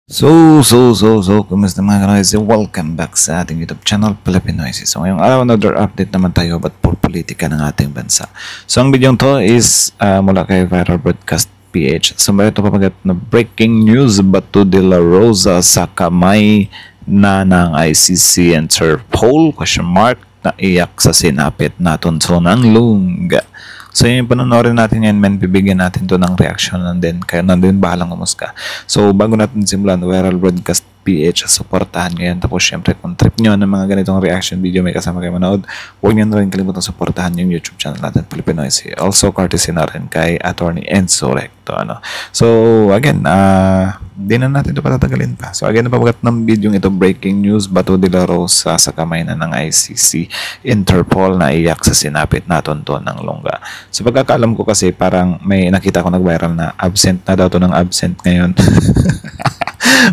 Kumusta mga kanoise? Welcome back sa ating YouTube channel, Pilipinoises. So, ngayong araw, another update naman tayo about for politika ng ating bansa. So, ang video to is mula kay Viral Broadcast PH. So, ito papagat na breaking news, Bato de la Rosa sa kamay na ng ICC Interpol, question mark, na iyak sa sinapit naton so ng lungga. So yung panonorin natin yan, men, bibigyan natin to ng reaction and then kaya nandun bahalang umusga. So bago natin simulan, Viral Broadcast PH, supportahan nyo yan. Tapos syempre kung trip nyo ng mga ganitong reaction video may kasama kayo manood, huwag nyo na rin kalimutan supportahan yung YouTube channel natin, Pilipinoises. Also courtesy na rin kay Attorney Enzo Recto. So again, di na natin ito patatagalin pa. So again, napapagat ng video ito, breaking news, Bato de la Rosa sa kamay na ng ICC Interpol na iyak sa sinapit naton to ng lungga. So pagkakaalam ko kasi parang may nakita ko nag-viral na absent na daw to ng absent ngayon.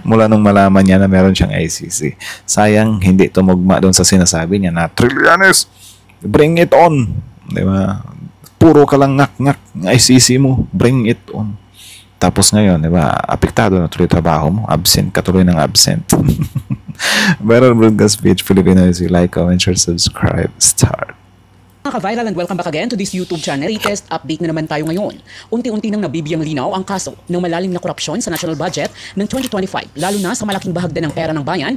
Mula nung malaman niya na meron siyang ICC. Sayang hindi tumugma doon sa sinasabi niya na Trillanes, bring it on. Diba? Puro ka lang ngak-ngak ng ICC mo, bring it on. Tapos ngayon, di ba, apektado na tuloy trabaho mo, absent ka tuloy ng absent. Viral Broadcast page, Filipinoises, like, comment, share, subscribe, start. Mga ka-viral and welcome back again to this YouTube channel. Latest update na naman tayo ngayon. Unti-unti nang nabibiyang linaw ang kaso ng malalim na korupsyon sa national budget ng 2025, lalo na sa malaking bahagda ng pera ng bayan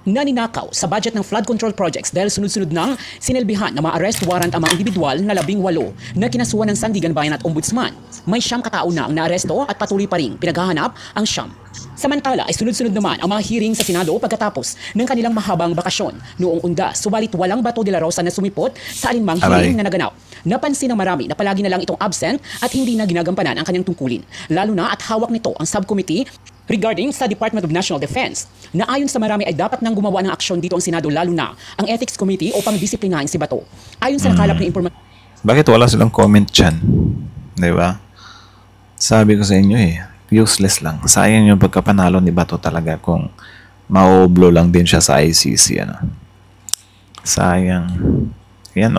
na ninakaw sa budget ng flood control projects dahil sunod-sunod nang sinilbihan na ma-arrest warrant ang mga individual na 18 na kinasuhan ng Sandigan Bayan at Ombudsman. May 9 katao na ang naaresto at patuloy pa ring pinaghahanap ang 9. Samantala ay sunod-sunod naman ang mga hearing sa Senado pagkatapos ng kanilang mahabang bakasyon noong Undas. Subalit walang Bato de la Rosa na sumipot sa alinmang hearing na naganap. Napansin ng marami na palagi na lang itong absent at hindi na ginagampanan ang kanyang tungkulin. Lalo na at hawak nito ang subcommittee regarding sa Department of National Defense, na ayon sa marami ay dapat nang gumawa ng aksyon dito ang Senado, lalo na ang Ethics Committee upang disiplinahin si Bato. Ayon sa nakalap na impormasyon. Bakit wala silang comment dyan? Diba? Sabi ko sa inyo useless lang. Sayang yung pagkapanalo ni Bato talaga kung maoblo lang din siya sa ICC. Sayang. Yan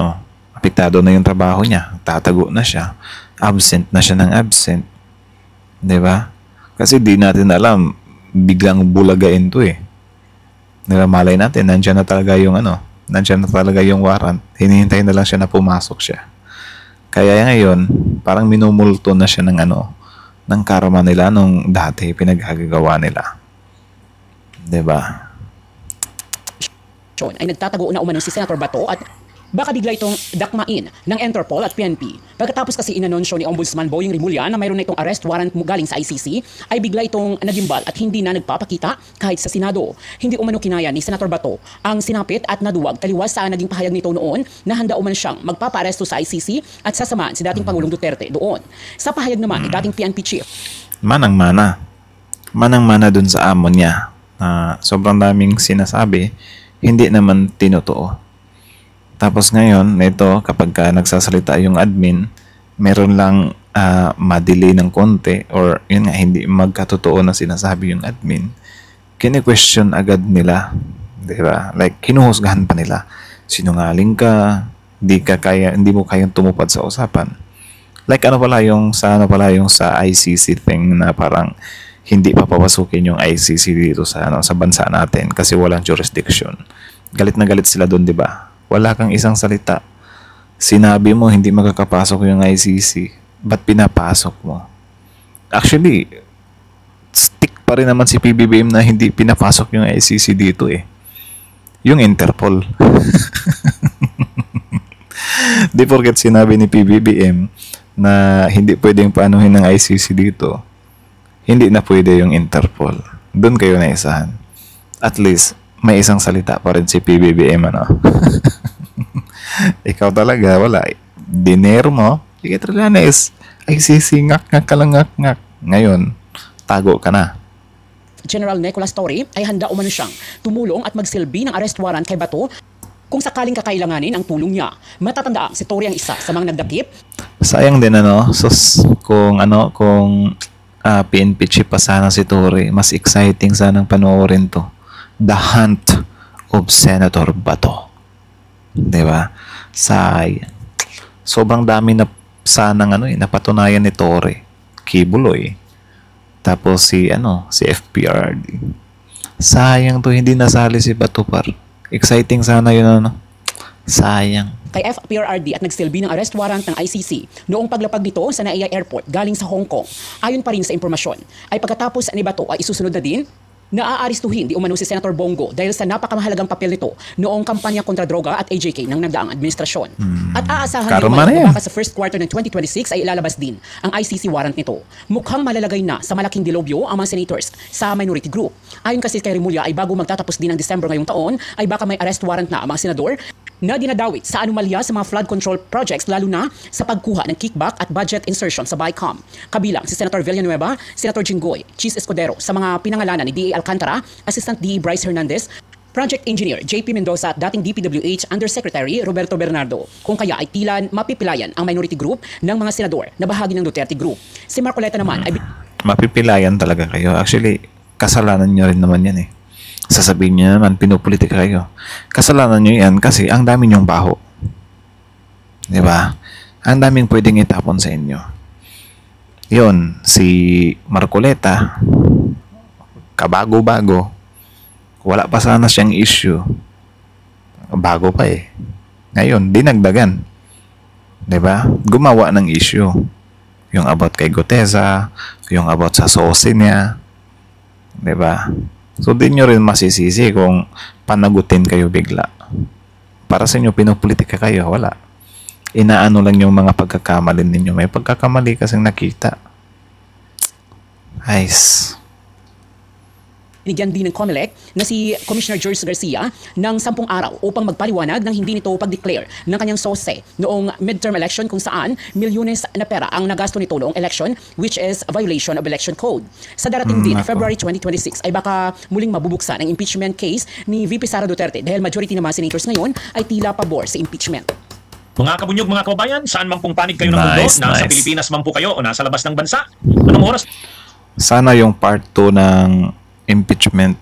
apektado na yung trabaho niya. Tatago na siya. Absent na siya ng absent. Diba? Kasi di natin alam, biglang bulagain to Diba, malay natin, nandiyan na talaga yung nandiyan na talaga yung warrant. Hinihintay na lang siya na pumasok siya. Kaya ngayon, parang minumulto na siya ng ng karma nila nung dati pinaggagawa nila. Diba? Ay nagtatago na umano si Senator Bato at baka bigla itong dakmain ng Interpol at PNP. Pagkatapos kasi inanunsyo ni Ombudsman Boying Rimulya na mayroon na itong arrest warrant galing sa ICC, ay bigla itong nagimbal at hindi na nagpapakita kahit sa Senado. Hindi umano kinaya ni Senator Bato ang sinapit at naduwag taliwas sa naging pahayag nito noon na handa umano siyang magpapa-aresto sa ICC at sasamahan si dating Pangulong Duterte doon. Sa pahayag naman ni dating PNP chief, Manang-mana dun sa amo niya na sobrang daming sinasabi, hindi naman tinotoo. Tapos ngayon, ito, kapag nagsasalita yung admin, meron lang madelay ng konti or yun nga, hindi magkatotoo na sinasabi yung admin, kini-question agad nila. Diba? Like, hinuhusgahan pa nila. Sinungaling ka, hindi mo kayang tumupad sa usapan. Like, ano pala yung sa ICC thing na parang hindi pa papasukin yung ICC dito sa bansa natin kasi walang jurisdiction. Galit na galit sila doon, diba? Wala kang isang salita. Sinabi mo hindi makakapasok yung ICC. Ba't pinapasok mo? Actually, stick pa rin naman si PBBM na hindi pinapasok yung ICC dito Yung Interpol. Di porket sinabi ni PBBM na hindi pwedeng paanuhin ng ICC dito, hindi na pwede yung Interpol. Doon kayo naisahan. At least, may isang salita pa rin si PBBM Ikaw talaga, wala. Dinero mo, sige Trillanes, ICC, ngak-ngak ka lang ngak-ngak. Ngayon, tago ka na. General Nicolas Torre ay handa umano siyang tumulong at magsilbi ng arrest warrant kay Bato kung sakaling kakailanganin ang tulong niya. Matatandaan si Torre ang isa sa mga nagdakip. Sayang din kung PNP chief pa sana si Torre, mas exciting sanang panoorin to. The Hunt of Senator Bato. Diba? Sayang. Sobrang dami na sanang napatunayan ni Torre. Kibuloy. Tapos si FPRD. Sayang to, hindi nasali si Bato par. Exciting sana yun Sayang. Kay FPRRD at nagsilbi ng arrest warrant ng ICC noong paglapag nito sa Naiya Airport galing sa Hong Kong. Ayon pa rin sa impormasyon, ay pagkatapos ni Bato ay isusunod na din na aaristuhin di umano si Senator Bongo dahil sa napakamahalagang papel nito noong kampanya kontra droga at AJK ng nagdaang administrasyon. At aasahan na baka sa first quarter ng 2026 ay ilalabas din ang ICC warrant nito. Mukhang malalagay na sa malaking dilobyo ang mga senators sa minority group. Ayon kasi kay Remulla ay bago magtatapos din ng December ngayong taon ay baka may arrest warrant na ang mga senador na dinadawit sa anomalya sa mga flood control projects lalo na sa pagkuha ng kickback at budget insertion sa BICAM. Kabilang si Senator Villanueva, Senator Jinggoy, Chis Escudero sa mga pinangalanan ni D.A. Alcantara, Assistant D.E. Bryce Hernandez, Project Engineer JP Mendoza at dating DPWH Undersecretary Roberto Bernardo. Kung kaya ay tila mapipilayan ang minority group ng mga senador na bahagi ng Duterte Group. Si Marcoleta naman ay mapipilayan talaga kayo. Actually, kasalanan nyo rin naman yan Sasabihin niyo naman, pinupolitika kayo. Kasalanan niyo yan kasi ang dami niyong baho. Di ba? Ang daming pwedeng itapon sa inyo. Yun, si Marcoleta, kabago-bago, wala pa sana siyang issue. Bago pa Ngayon, dinagdagan. Di ba? Gumawa ng issue. Yung about kay Guteza, yung about sa sosi niya. Di ba? So, di nyo rin masisisi kung panagutin kayo bigla. Para sa inyo, pinopolitika kayo, wala. Inaano lang yung mga pagkakamali ninyo. May pagkakamali kasing nakita. Nice. Binigyan din ng COMELEC na si Commissioner George Garcia ng 10 araw upang magpaliwanag ng hindi nito pag-declare ng kanyang SOSE noong midterm election kung saan milyones na pera ang nagasto nito noong election which is a violation of election code. Sa darating din, February 2026 ay baka muling mabubuksan ang impeachment case ni VP Sara Duterte dahil majority ng mga senators ngayon ay tila pabor sa impeachment. Mga kabunyog, mga kababayan, saan man pong panig kayo ng mundo, nasa Pilipinas man po kayo o nasa labas ng bansa, anong oras? Sana yung part 2 ng impeachment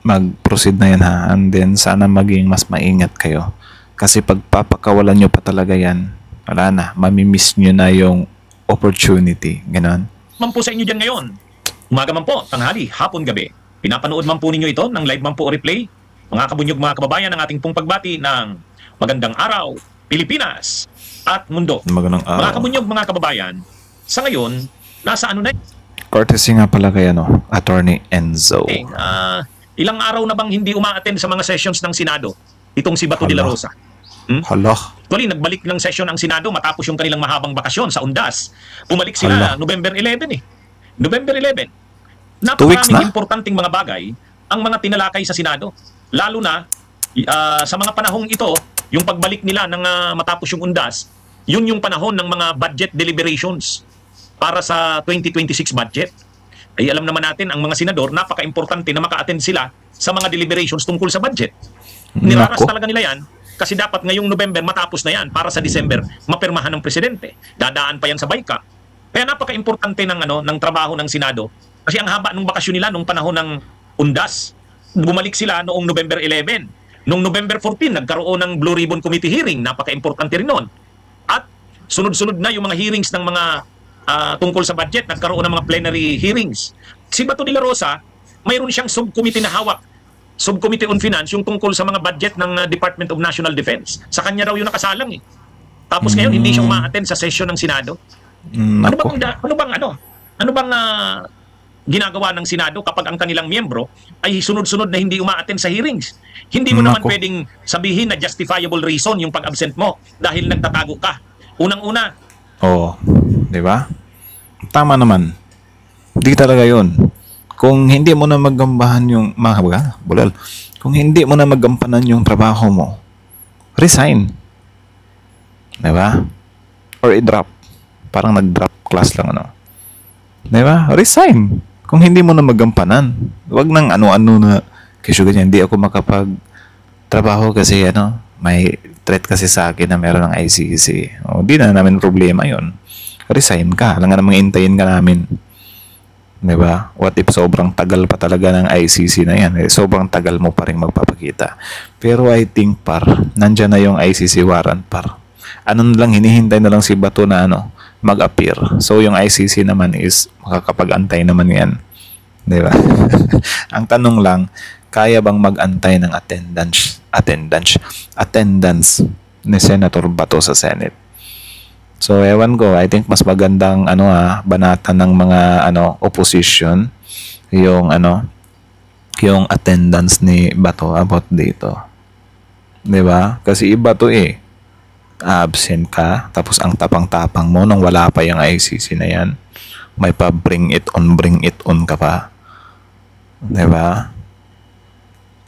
mag-proceed na yan and then sana maging mas maingat kayo kasi pag papakawalan nyo pa talaga yan, wala na, mamimiss nyo na yung opportunity, ganon. Man po sa inyo dyan ngayon, umaga man po, tanghali, hapon, gabi, pinapanood man po ninyo ito ng live man po o replay. Mga kabunyog, mga kababayan, ang ating pong pagbati ng magandang araw Pilipinas at mundo. Magandang araw. Mga kabunyog, mga kababayan, sa ngayon, nasa ano na courtesy nga pala kay Attorney Enzo. Ilang araw na bang hindi uma-attend sa mga sessions ng Senado itong si Bato de la Rosa? Hala. Actually, nagbalik ng session ang Senado matapos yung kanilang mahabang bakasyon sa Undas. Bumalik sila November 11 November 11. Napakaraming importanteng mga bagay ang mga tinalakay sa Senado. Lalo na sa mga panahong ito, yung pagbalik nila ng matapos yung Undas, yun yung panahon ng mga budget deliberations para sa 2026 budget. Ay alam naman natin, ang mga senador, napaka-importante na maka-attend sila sa mga deliberations tungkol sa budget. Niraras talaga nila yan kasi dapat ngayong November matapos na yan para sa December mapirmahan ng presidente. Dadaan pa yan sa BICA. Kaya napaka-importante ng trabaho ng Senado kasi ang haba ng bakasyon nila nung panahon ng Undas. Bumalik sila noong November 11. Noong November 14, nagkaroon ng Blue Ribbon Committee hearing. Napaka-importante rin noon. At sunod-sunod na yung mga hearings ng mga tungkol sa budget, nagkaroon ng mga plenary hearings. Si Bato de la Rosa, mayroon siyang subcommittee na hawak, Subcommittee on Finance, yung tungkol sa mga budget ng Department of National Defense. Sa kanya raw yung nakasalang Tapos ngayon hindi siya uma-attend sa session ng Senado. Ano bang ginagawa ng Senado kapag ang kanilang miyembro ay sunod-sunod na hindi uma-attend sa hearings? Hindi mo naman pwedeng sabihin na justifiable reason yung pag-absent mo dahil nagtatago ka. Unang-una, di ba? Tama naman. Di talaga yun. Kung hindi mo na maggambahan yung kung hindi mo na magampanan yung trabaho mo, resign. Di ba? Or i-drop. Parang nag-drop class lang Di ba? Resign. Kung hindi mo na magampanan, wag nang ano-ano na kasi ganyan, hindi ako makapag-trabaho kasi may threat kasi sa akin na meron ng ICC. Di na namin problema yon. Resign ka. Lang nga namang intayin ka namin. Diba? What if sobrang tagal pa talaga ng ICC na yan? Sobrang tagal mo pa rin magpapakita. Pero I think nandyan na yung ICC warrant Ano na lang, hinihintay na lang si Bato na mag-appear. So yung ICC naman is makakapag-antay naman yan. Di ba? Ang tanong lang, kaya bang mag-antay ng attendance ni Senator Bato sa Senate? So ewan ko, I think mas magandang banatan ng mga opposition yung yung attendance ni Bato about dito. 'Di ba? Kasi iba to absent ka, tapos ang tapang-tapang mo nang wala pa yung ICC na yan. May pa bring it on ka pa. 'Di ba?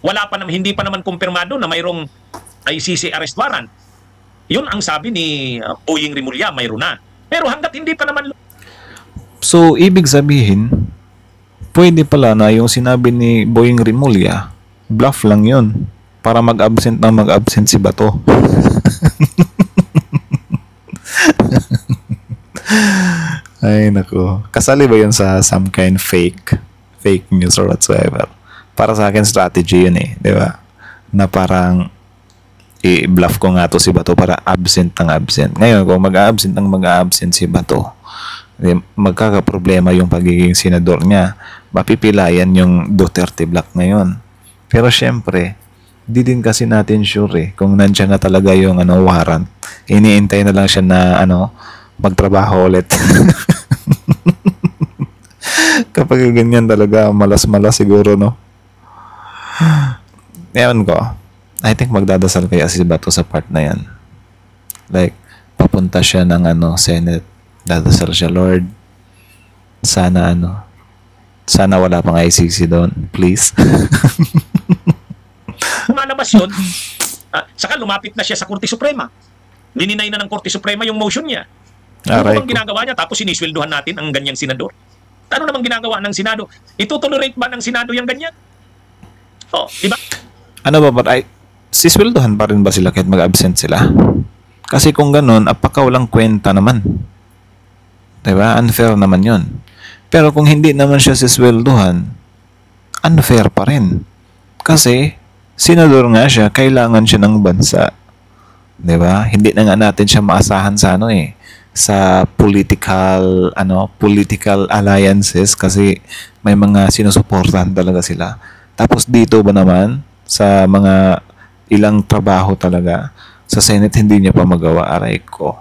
Wala pa naman, hindi pa naman kumpirmado na mayroong ICC arrest warrant. Yun ang sabi ni Boying Rimulya, mayroon na. Pero hanggat hindi pa naman... So, ibig sabihin, pwede pala na yung sinabi ni Boying Rimulya, bluff lang yun. Para mag-absent si Bato. Ay, naku. Kasali ba yun sa some kind fake news or whatsoever? Para sa akin, strategy yun di ba? Na parang i-bluff ko nga to si Bato para absent. Ngayon, kung mag-absent si Bato, magkakaproblema yung pagiging senador niya. Mapipilayan yung Duterte Black ngayon. Pero syempre, di din kasi natin sure kung nandiyan na talaga yung warrant. Iniintay na lang siya na magtrabaho ulit. Kapag ganyan talaga, malas-malas siguro, no? Ewan ko. I think magdadasal kaya si Bato sa part na yan. Like, papunta siya ng Senate. Dadasal siya, Lord. Sana sana wala pang ICC doon. Please. Malabas yun. Saka lumapit na siya sa Korte Suprema. Dininay na ng Korte Suprema yung motion niya. Ano namang ginagawa niya? Tapos sinisweldohan natin ang ganyang senador. Ano namang ginagawa ng Senado? Itutolerate ba ng Senado yung ganyan? Oh, diba? Ano ba, sisweldohan pa rin ba sila kahit mag-absent sila? Kasi kung ganun, apakawalang kwenta naman. Diba? Unfair naman yun. Pero kung hindi naman siya sisweldohan, unfair pa rin. Kasi, senador nga siya, kailangan siya ng bansa. Diba? Hindi na nga natin siya maasahan sa sa political alliances kasi may mga sinusuportahan talaga sila. Tapos dito ba naman sa mga ilang trabaho talaga sa Senate hindi niya pa magawa, aray ko.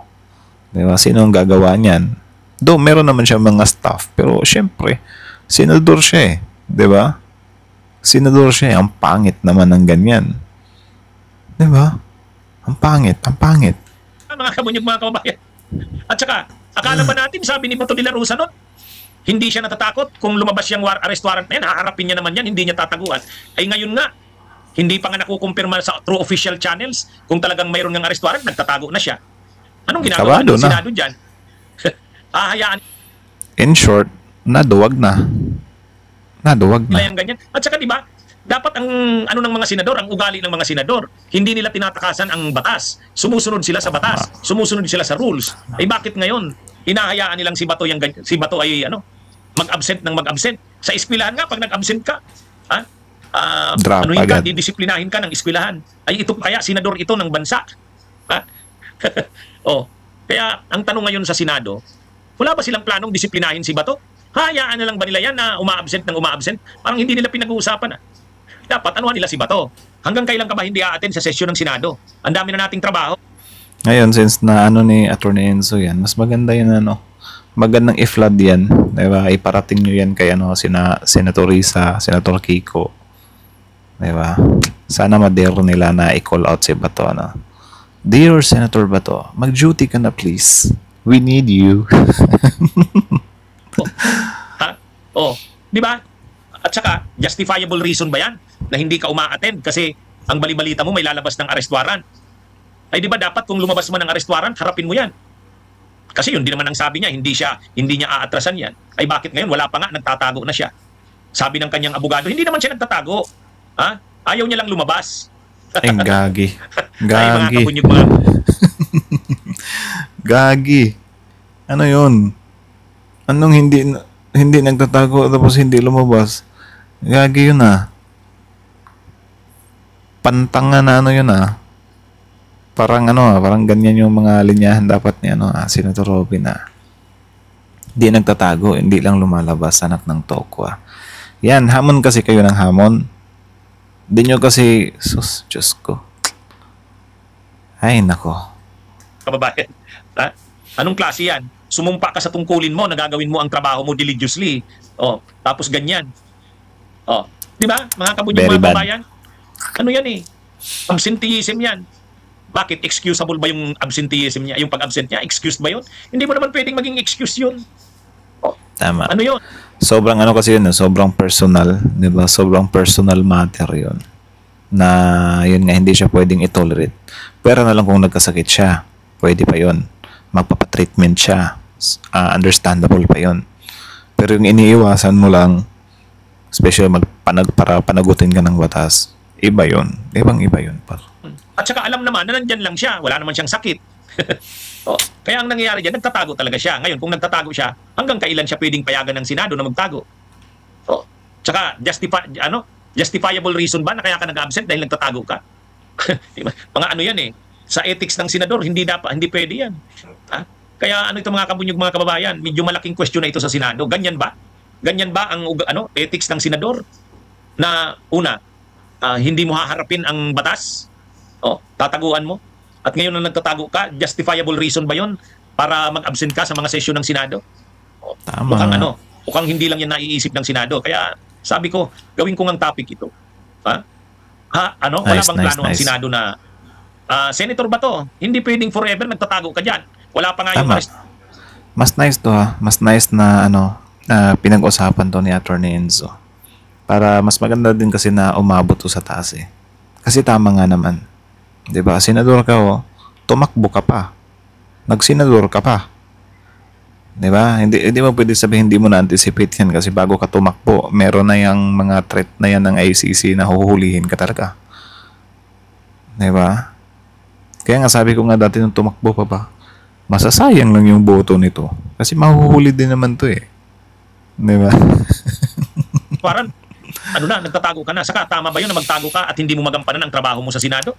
Diba? Sino ang gagawa niyan? Though meron naman siya mga staff, pero syempre senador siya diba? Senador siya ang pangit naman ng ganyan. Diba? Ang pangit. Mga kabunyog, mga kababayan. At saka, akala ba natin, sabi ni Bato de la Rosa nun, hindi siya natatakot kung lumabas yung arrest warrant na yan, haharapin niya naman yan, hindi niya tataguan. Ay ngayon nga, hindi pa nga nakukumpirma sa true official channels kung talagang mayroon ng arrest warrant, nagtatago na siya. Anong ginagawa ng Senado dyan? Hahayaan. In short, naduwag na. Yung ganyan. At saka diba, dapat ang ng mga senador, ang ugali ng mga senador, hindi nila tinatakasan ang batas. Sumusunod sila sa batas, sumusunod sila sa rules. Ay bakit ngayon hinahayaan nilang si Bato ay mag-absent ng mag-absent? Sa eskwelahan nga pag nag-absent ka, didisiplinahin ka ng eskwelahan. Ay ito kaya senador ito ng bansa. Kaya ang tanong ngayon sa Senado, wala ba silang planong disiplinahin si Bato? Hayaan na lang ba nila yan na uma-absent ng uma-absent? Parang hindi nila pinag-uusapan Dapat anuhan nila si Bato. Hanggang kailan ka ba hindi a-attend sa sesyon ng Senado? Ang dami na nating trabaho. Ngayon, since na ni Attorney Enzo yan, mas maganda yan magandang i-flood yan. Diba? Iparating nyo yan kay Senator Risa, Senator Kiko. Diba? Sana madero nila na i-call out si Bato. Dear Senator Bato, mag-duty ka na please. We need you. Di ba? At saka, justifiable reason ba yan na hindi ka uma-attend kasi ang bali-balita mo may lalabas ng arrest warrant? Ay di ba dapat kung lumabas man ng arrest warrant, harapin mo yan. Kasi yun din naman ang sabi niya, hindi niya aatrasan yan. Ay bakit ngayon wala pa nga, nagtatago na siya. Sabi ng kanyang abogado, hindi naman siya nagtatago. Ayaw niya lang lumabas. Ay, gagi. Ay mga kabunyog mga. Gagi. Ano yun? Anong hindi nagtatago tapos hindi lumabas? Gagi yun Pantanga na yun Parang parang ganyan yung mga linyahan dapat ni Senator Robin Di nagtatago, hindi lang lumalabas, anak ng tokwa. Yan, hamon kasi kayo ng hamon. Di nyo kasi, sus, Diyos ko. Ay, nako. Kababayan. Ha? Anong klase yan? Sumumpa ka sa tungkulin mo, nagagawin mo ang trabaho mo diligiously. Tapos ganyan. Di ba? Mga kabunyong Very mga bad. kababayan. Ano yan eh? Absenteeism yan. Bakit? Excusable ba yung absenteeism niya? Yung pag-absent niya? Excused ba yun? Hindi mo naman pwedeng maging excuse yun. Tama. Ano yun? Sobrang ano kasi yun, sobrang personal, 'di ba? Sobrang personal matter 'yun. Na yun nga hindi siya pwedeng i-tolerate. Pero na lang kung nagkasakit siya, pwede pa 'yun. Magpapa-treatment siya. Understandable pa 'yun. Pero yung iniiwasan mo lang, especially para panagutin ka ng batas, iba 'yun. Iba 'yun, par. At saka alam naman na nandyan lang siya. Wala naman siyang sakit. Kaya ang nangyayari dyan, nagtatago talaga siya. Ngayon, kung nagtatago siya, hanggang kailan siya pwedeng payagan ng Senado na magtago? Tsaka, justifiable reason ba na kaya ka nag-absent dahil nagtatago ka? Diba? Mga ano yan eh. Sa ethics ng senador, hindi pwede yan. Kaya ano ito mga kabunyog, mga kababayan, medyo malaking question na ito sa Senado. Ganyan ba? Ganyan ba ang ethics ng senador? Na una, hindi mo haharapin ang batas? Tataguan mo? At ngayon na nagtatago ka, justifiable reason ba yon para mag-absent ka sa mga sesyon ng Senado? Tama. Mukhang hindi lang yan naiisip ng Senado. Kaya sabi ko, gawin ko ngang topic ito. Wala bang plano ang Senado na Senator ba to? Hindi pwedeng forever nagtatago ka dyan. Wala pa nga yung Mas nice to Mas nice na pinag-usapan to ni Attorney Enzo. Para mas maganda din kasi na umabot to sa taas eh. Kasi tama nga naman. 'Di ba? Senador ka tumakbo ka pa. Nagsenador ka pa. 'Di ba? Hindi mo pwede sabihin hindi mo na anticipate yan kasi bago ka tumakbo, meron na yung mga threat na yan ng ICC na huhulihin ka talaga. 'Di ba? Kaya nga sabi ko nga dati nung tumakbo pa ba, masasayang lang yung boto nito kasi mahuhuli din naman to eh. 'Di ba? Parang nagtatago ka na. Saka tama ba yun na magtago ka at hindi mo magampanan ang trabaho mo sa Senado?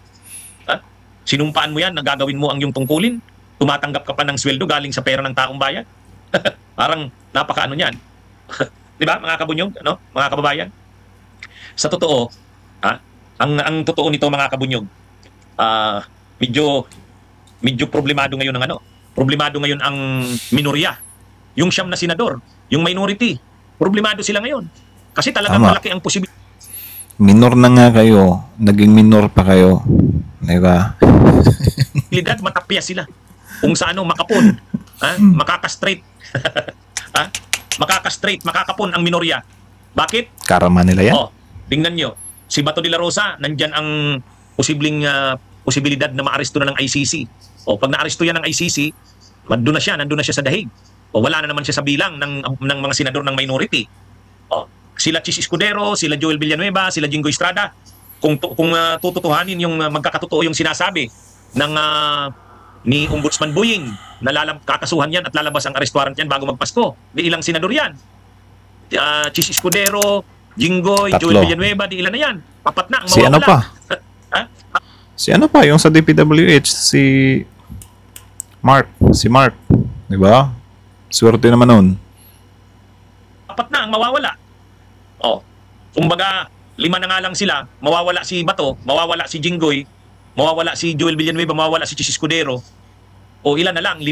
Sinumpaan mo yan, nagagawin mo ang iyong tungkulin, tumatanggap ka pa ng sweldo galing sa pera ng taong bayan. Parang napaka niyan. Di ba mga kabunyog, mga kababayan? Sa totoo, ang totoo nito mga kabunyog, medyo problemado ngayon problemado ngayon ang minorya. Yung siyam na senador, yung minority, problemado sila ngayon. Kasi talagang malaki ang posibilidad. Minor na nga kayo, naging minor pa kayo. Diba? Matapya sila. Kung sa makapon, makakastraight. Makakastraight, makakapon ang minorya. Bakit? Karama nila yan. Tingnan nyo. Si Bato de la Rosa, nandyan ang posibilidad na maaresto na ng ICC. Pag naaresto yan ng ICC, nandun na siya sa dahig. Wala na naman siya sa bilang ng mga senador ng minority. Sila Chis Escudero, sila Joel Villanueva, sila Jingo Estrada, kung tututuhanin yung magkakatotoo yung sinasabi ng ni Ombudsman Boying na kakasuhan yan at lalabas ang arrest warrant yan bago magpasko. Di ilang senador yan. Chis Escudero, Jingoy, Joel Villanueva, di ilan na yan. Papat na ang mawawala. Si ano pa? Si ano pa? Yung sa DPWH, si Mark. Si Mark. Diba? Swerte naman nun. Papat na ang mawawala. Kumbaga, 5 na nga lang sila, mawawala si Bato, mawawala si Jingoy, mawawala si Joel Villanueva, mawawala si Chis Escudero. Ilan na lang? 5.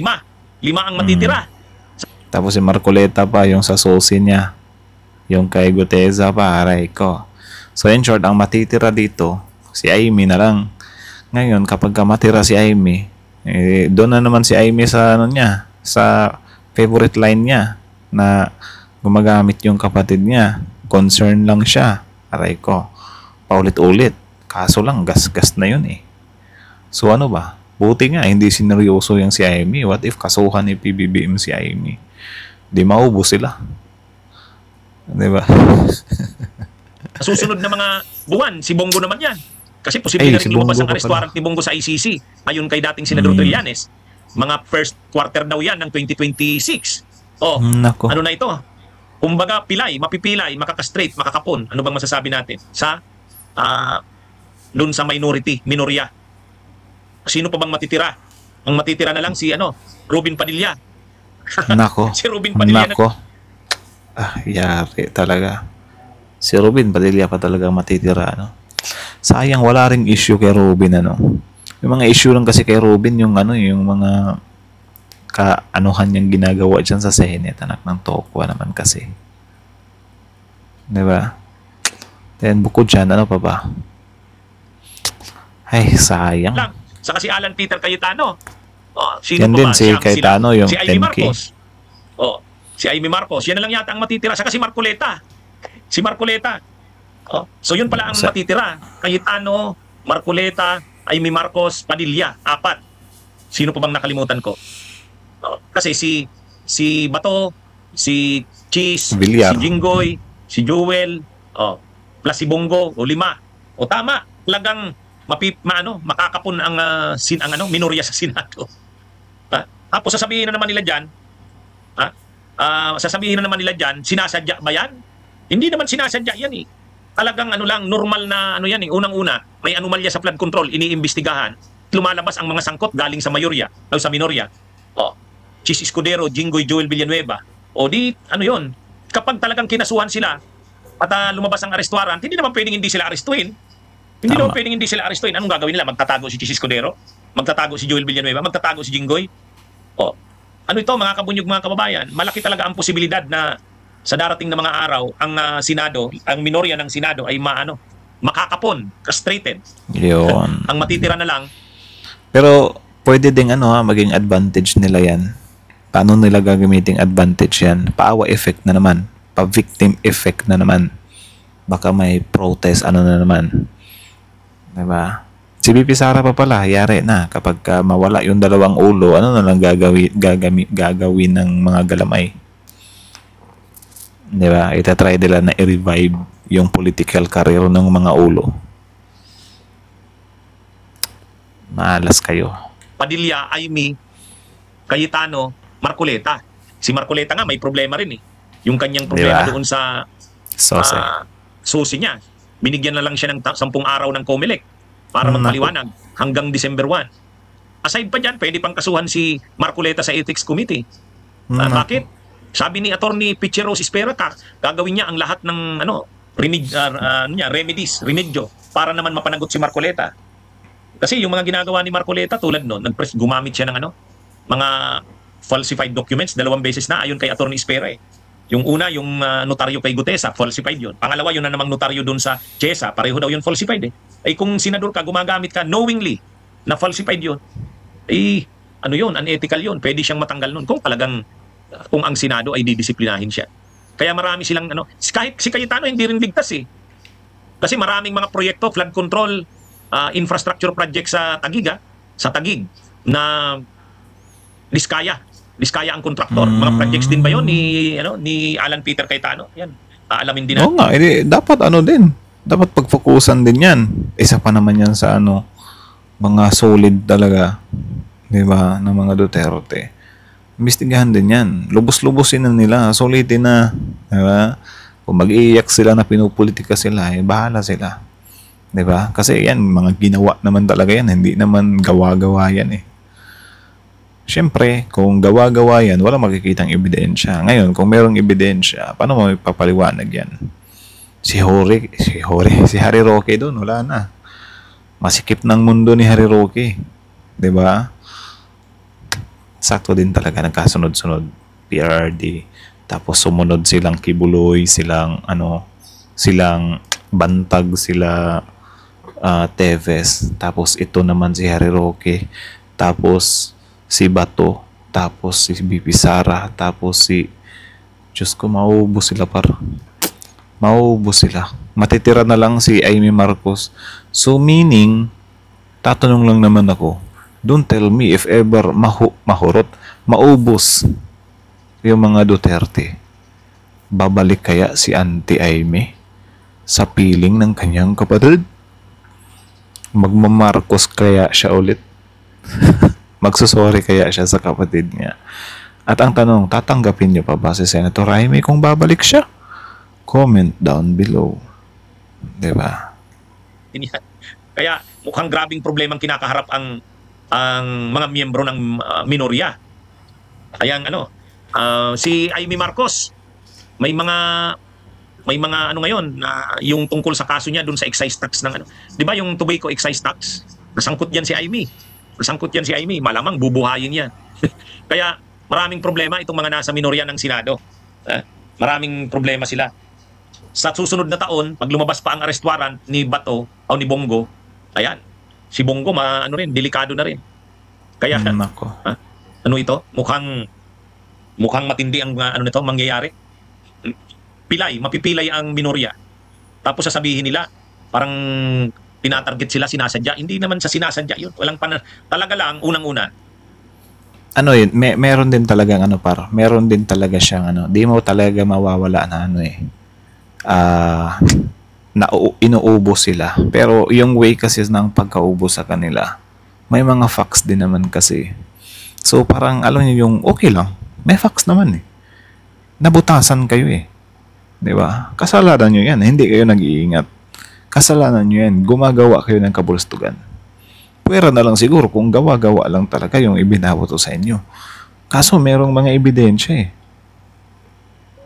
5 ang matitira. Tapos si Marcoleta pa, yung sa sosi niya. Yung kay Guteza pa, aray ko. So in short, ang matitira dito, si Amy na lang. Ngayon, kapag matira si Amy, doon na naman si Amy sa sa favorite line niya na gumagamit yung kapatid niya. Concern lang siya. Aray ko. Paulit-ulit. Kaso lang, gas-gas na yun eh. So ano ba? Buti nga, hindi sineryoso yung si Amy. What if kasuhan ni PBBM si Amy? Di maubos sila. Di ba? Susunod na mga buwan, si Bongo naman yan. Kasi posible na rin lumabas ang arrest warrant ni Bongo sa ICC. Ayon kay dating Senador Trillanes. Mga first quarter daw yan ng 2026. Nako. Ano na ito? Kumbaga, mapipilay, makakastraight, makakapon. Ano bang masasabi natin? Doon sa minorya. Sino pa bang matitira? Ang matitira na lang si Robin Padilla. Nako. Si Robin Padilla Nako. Yari talaga. Si Robin Padilla pa talaga matitira, ano? Sayang wala ring issue kay Robin, ano? Yung mga issue lang kasi kay Robin, yung ano, yung mga kaanuhan niyang ginagawa dyan sa Senate, anak ng tokwa naman kasi. Diba? Then, bukod dyan, ano pa ba? Ay, sayang. lang. Saka si Alan Peter Cayetano. Sino Yan pa din, ba? si Cayetano, yung si Amy 10K. Marcos. Si Amy Marcos. Yan na lang yata ang matitira. Saka si Marcoleta. So yun pala ang matitira. Cayetano, Marcoleta, Amy Marcos, Padilla. 4. Sino pa bang nakalimutan ko? Kasi si Bato, si Cheese, Villar. si Jinggoy, si Joel, plus si Bongo, 5. Tama, talagang makakapon ang minorya sa Senado. Tapos sasabihin na naman nila diyan, sinasadya ba yan? Hindi naman sinasadya yan eh. Talagang normal na yan eh. Unang-una, may anomalya sa flood control, iniimbestigahan. Lumalabas ang mga sangkot galing sa sa minorya. Chis Escudero, Jinggoy, Joel Villanueva. Yun. Kapag talagang kinasuhan sila at lumabas ang arrest warrant, hindi naman pwedeng hindi sila arestuin. Anong gagawin nila? Magtatago si Chis Escudero? Magtatago si Joel Villanueva? Magtatago si Jinggoy? Ano ito, mga kabunyog, mga kababayan? Malaki talaga ang posibilidad na sa darating na mga araw, ang Senado, ang minorya ng Senado ay makakapon, castrated. Yun. Ang matitira na lang. Pero, pwede ding maging advantage nila yan. Paano nila gagamiting advantage yan? Paawa effect na naman. Pa-victim effect na naman. Baka may protest, na naman. Diba? Si BP Sara pa pala, yari na. Kapag mawala yung dalawang ulo, ano na lang gagawin ng mga galamay? Diba? Itatry nila na i-revive yung political career ng mga ulo. Maalas kayo. Padilla, Amy, Cayetano, Marcoleta. Si Marcoleta nga may problema rin eh. Yung kanyang problema doon sa susi niya. Binigyan na lang siya ng 10 araw ng COMELEC para magpaliwanag hanggang December 1. Aside pa dyan, pwede pang kasuhan si Marcoleta sa Ethics Committee. Bakit? Sabi ni Attorney Pichero Sispera, gagawin niya ang lahat ng remedyo para naman mapanagot si Marcoleta. Kasi yung mga ginagawa ni Marcoleta tulad gumamit siya ng mga falsified documents 2 beses na ayon kay Attorney Espera eh. Yung una, yung notaryo kay Gutesa, falsified yun. Pangalawa, yun na namang notaryo dun sa Chesa, pareho daw yun falsified eh. Ay kung senador ka, gumagamit ka knowingly na falsified yun, unethical yun. Pwede siyang matanggal nun kung talagang kung ang Senado ay didisiplinahin siya. Kaya marami silang kahit si Cayetano hindi rin ligtas eh. Kasi maraming mga proyekto, flood control, infrastructure project sa Taguig na Diskaya ang kontraktor. Mga projects din ba 'yon ni Alan Peter Cayetano? Yan. Aalamin din natin. Oo nga, dapat din. Dapat pagfokusan din 'yan. Isa pa naman 'yan sa mga solid talaga, 'di ba, ng mga Duterte. Imbestigahan din 'yan. Lubos-lubosin na nila, solidin na, 'di ba? Kung mag-iiyak sila na pinupolitika sila, bahala sila. 'Di ba? Kasi 'yan mga ginawa naman talaga 'yan, hindi naman gawa-gawa 'yan eh. Siyempre, kung gawa-gawa yan, wala makikitang ebidensya. Ngayon, kung merong ebidensya, paano mo ipapaliwanag yan? Si Harry Roque doon, wala na. Masikip ng mundo ni Harry Roque. 'Di ba? Sakto din talaga, nagkasunod-sunod. PRRD. Tapos sumunod silang Kibuloy, silang Bantag, sila Teves. Tapos ito naman si Harry Roque. Tapos si Bato, tapos si BP Sara, tapos Diyos ko, mauubos sila matitira na lang si Amy Marcos. So meaning, tatanong lang naman ako, don't tell me if ever maubos yung mga Duterte, babalik kaya si Auntie Amy sa piling ng kanyang kapatid? Magmamarcos kaya siya ulit? Magsusorry kaya siya sa kapatid niya? At ang tanong, tatanggapin niyo pa ba si Senator Jaime kung babalik siya? Comment down below. Diba? Kaya mukhang grabing problemang kinakaharap ang mga miyembro ng minorya. Kaya Si Amy Marcos, may mga ano ngayon na yung tungkol sa kaso niya dun sa excise tax ng ano. 'Di ba yung tobacco excise tax? Nasangkot yan si Amy. Malamang bubuhayin yan. Kaya maraming problema itong mga nasa minorya ng Senado. Maraming problema sila. Sa susunod na taon, pag lumabas pa ang arrest warrant ni Bato o ni Bongo, ayan, si Bongo ano rin, delikado na rin. Kaya Nako. ano ito? Mukhang matindi ang ano nito mangyayari. Mapipilay ang minorya. Tapos sasabihin nila, parang tinatarget sila, sinasadya. Hindi naman sa sinasadya yun. Talaga lang, unang-una. Ano yun, meron din talagang meron din talaga siyang di mo talaga mawawala na na inuubos sila. Pero yung way kasi ng pagkaubos sa kanila, may mga facts din naman kasi. So parang alam niyo yung okay lang, may facts naman nabutasan kayo 'di ba? Kasalanan niyo yan, hindi kayo nag-iingat. Kasalanan niyo yan, gumagawa kayo ng kabulstugan. Pwera na lang siguro kung gawa-gawa lang talaga yung ibinaboto sa inyo. Kaso merong mga ebidensya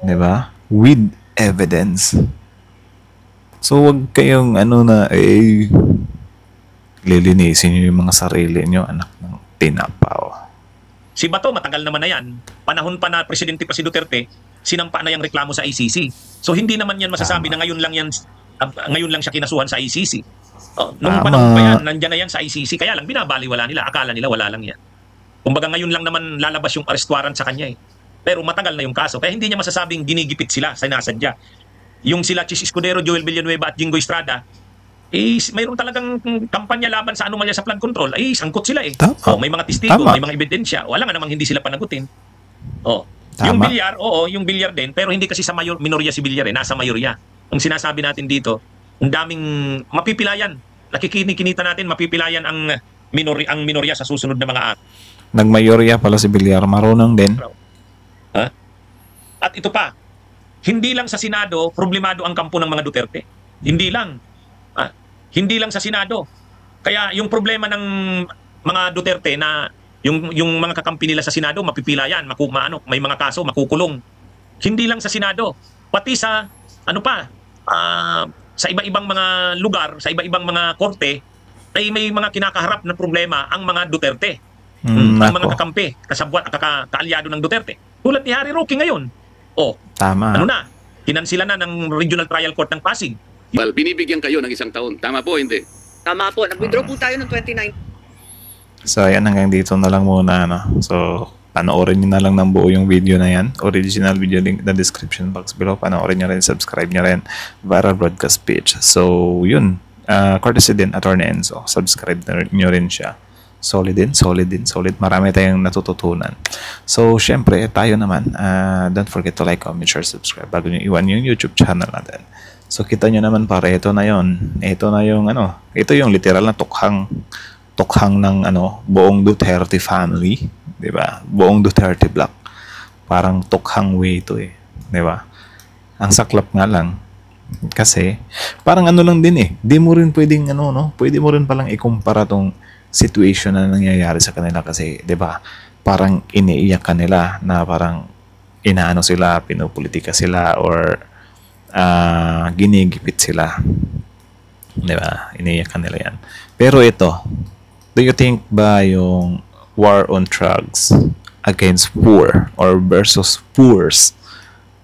'di ba? With evidence. So wag kayong lilinisin niyo yung mga sarili niyo, anak ng tinapaw. Si Bato, matagal naman na yan. Panahon pa na presidente pa si Duterte, sinampa na yung reklamo sa ICC. So hindi naman yan masasabi na ngayon lang siya kinasuhan sa ICC. Nung panahon pa yan, nandyan na yan sa ICC. Kaya lang binabaliwala nila, akala nila wala lang yan. Kumbaga ngayon lang naman lalabas yung arrest warrant sa kanya Pero matagal na yung kaso. Kaya hindi niya masasabing ginigipit sila, sinasadya. Yung sila Chis Escudero, Joel Villanueva at Jingo Estrada, mayroon talagang kampanya laban sa anomalya sa flood control. Sangkot sila may mga testigo, may mga ebidensya. Wala nga namang hindi sila panagutin. Yung Villar, yung Villar din, pero hindi kasi sa minorya si Villar nasa mayorya. Ang sinasabi natin dito, ang daming mapipilayan. Nakikinikita natin, mapipilayan ang minorya sa susunod na mga araw. Nagmayorya pala si Villar, marunong din. At ito pa, hindi lang sa Senado, problemado ang kampo ng mga Duterte. Hindi lang sa Senado. Kaya yung problema ng mga Duterte na yung mga kakampi nila sa Senado, mapipilayan, may mga kaso, makukulong. Hindi lang sa Senado, pati sa sa iba-ibang mga lugar, sa iba-ibang mga korte, ay may mga kinakaharap na problema ang mga Duterte. Ang mga kakampi, kasabwat at kaalyado ng Duterte. Tulad ni Harry Roque ngayon. Tama. Kinansila na ng Regional Trial Court ng Pasig. Well, binibigyan kayo ng 1 taon. Tama po, hindi? Tama po. Nag-withdraw po tayo ng 2019. So, ayan, hanggang dito na lang muna. So, panoorin nyo na lang ng buo yung video na yan. Original video link in the description box below. Panoorin nyo rin, subscribe nyo rin. Viral Broadcast Page. So, yun. Courtesy din, Attorney Enzo. Subscribe nyo rin siya. Solid. Marami tayong natututunan. So, syempre, tayo naman. Don't forget to like, comment, share, subscribe bago nyo iwan yung YouTube channel natin. So, kita nyo naman pare, ito na yon. Ito na yung ito yung literal na tukhang ng buong Duterte family, 'di ba? Buong Duterte block. Parang tukhang way ito 'di ba? Ang saklap nga lang kasi parang lang din Di mo rin pwedeng pwede mo rin palang ikumpara tong situation na nangyayari sa kanila kasi 'di ba? Parang iniiyak kanila na parang inaano sila, pinopolitika sila or ginigipit sila. 'Di ba? Iniiyak kanila 'yan. Pero ito, do you think ba yung war on drugs against poor or versus poors,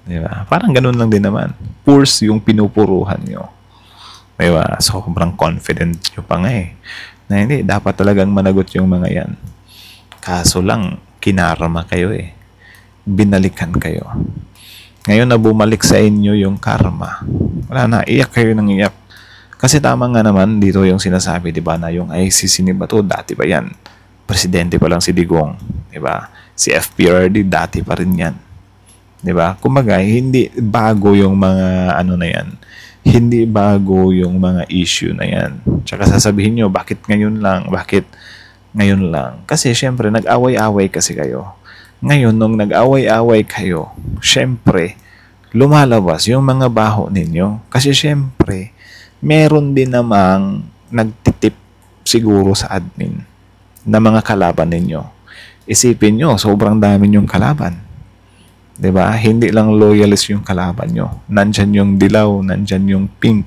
di ba? Parang ganun lang din naman. Poors yung pinupuruhan nyo. Di ba? Sobrang confident nyo pa nga na hindi, dapat talagang managot yung mga yan. Kaso lang, kinarma kayo Binalikan kayo. Ngayon na bumalik sa inyo yung karma, wala na, iyak kayo ng iyak. Kasi tama nga naman dito yung sinasabi, di ba, na yung ICC ni Bato, dati ba yan? Presidente pa lang si Digong, di ba? Si FPRD, dati pa rin yan. Di ba? Kumbaga, hindi bago yung mga na yan. Hindi bago yung mga issue na yan. Tsaka sasabihin nyo, bakit ngayon lang? Bakit ngayon lang? Kasi syempre, nag-away-away kasi kayo. Ngayon, nung nag-away-away kayo, syempre, lumalabas yung mga baho ninyo. Kasi syempre, meron din namang nagtitip siguro sa admin na mga kalaban ninyo. Isipin nyo, sobrang dami yung kalaban. 'Di ba? Hindi lang loyalist yung kalaban nyo. Nandyan yung dilaw, nandyan yung pink.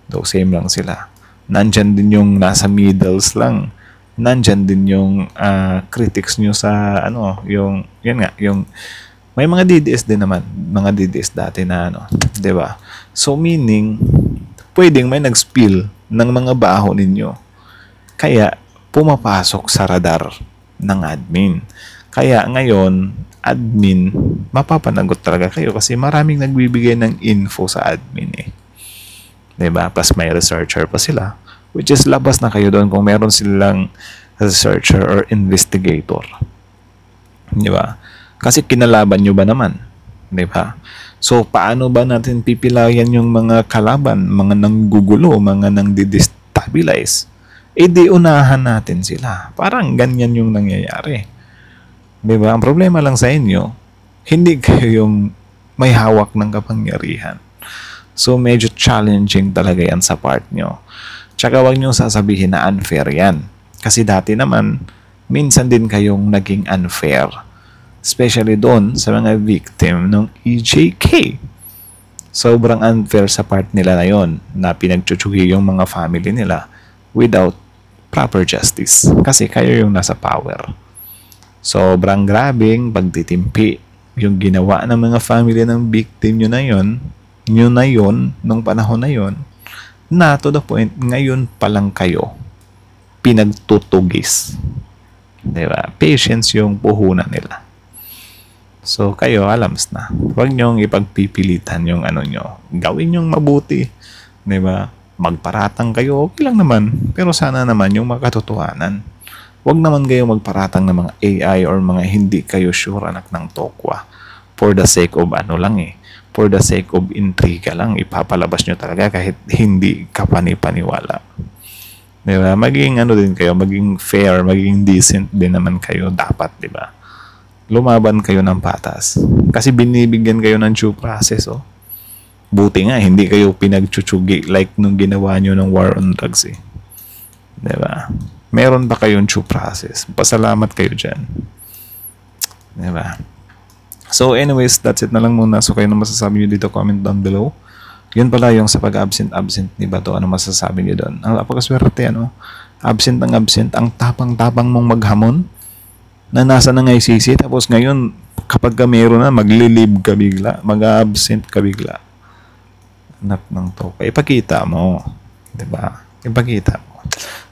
Though same lang sila. Nandyan din yung nasa middles lang. Nandyan din yung critics nyo sa yung yun nga, yung may mga DDS din naman, mga DDS dati na 'di ba? So meaning pwedeng may nag-spill ng mga baho ninyo. Kaya pumapasok sa radar ng admin. Kaya ngayon, admin, mapapanagot talaga kayo kasi maraming nagbibigay ng info sa admin eh. 'Di ba? Plus may researcher pa sila, which is labas na kayo doon kung meron silang researcher or investigator. 'Di ba? Kasi kinalaban nyo ba naman? 'Di ba? So paano ba natin pipilayan yung mga kalaban, mga nanggugulo, mga nang-destabilize? Di unahan natin sila. Parang ganyan yung nangyayari. 'Di ba? Ang problema lang sa inyo, hindi kayo yung may hawak ng kapangyarihan. So medyo challenging talaga yan sa part nyo. Tsaka wag nyo sasabihin na unfair yan. Kasi dati naman, minsan din kayong naging unfair. Especially doon sa mga victim ng EJK. Sobrang unfair sa part nila na yon na pinagtsutsugin yung mga family nila without proper justice. Kasi kayo yung nasa power. Sobrang grabing pagtitimpi yung ginawa ng mga family ng victim nyo na yon, nung panahon na yon, na to the point, ngayon pa lang kayo pinagtutugis. Diba? Patience yung puhunan nila. So, kayo, alams na. Huwag nyong ipagpipilitan yung nyo. Gawin nyong mabuti. Diba? Magparatang kayo, okay lang naman. Pero sana naman yung makatotohanan. Huwag naman kayo magparatang ng mga AI or mga hindi kayo sure anak ng tokwa. For the sake of for the sake of intriga lang, ipapalabas nyo talaga kahit hindi ka panipaniwala. Diba? Maging din kayo, maging fair, maging decent din naman kayo dapat, diba? Lumaban kayo ng patas. Kasi binibigyan kayo ng due process, oh. Buti nga, hindi kayo pinagtsuchugi like nung ginawa nyo ng war on drugs, eh. Diba? Meron pa kayong due process. Pasalamat kayo dyan. Diba? So anyways, that's it na lang muna. So kayo na masasabi nyo dito, comment down below. Yun pala yung sa pag-absent ni Bato. Ano masasabi nyo doon? Ang apakaswerte, absent ang tapang-tapang mong maghamon na nasa na nga ICC. Tapos ngayon, kapag ka meron na, maglilib ka bigla, mag-absent ka bigla. Anak ng toka. Ipakita mo. Diba? Ipakita mo.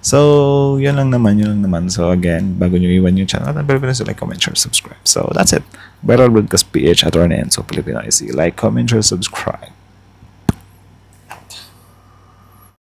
So, yun lang naman. So, again, bago nyo iwan yung channel, don't forget to like, comment, share, subscribe. So, that's it. Viral Broadcast PH at Rene Enzo Filipino IC. Like, comment, share, subscribe.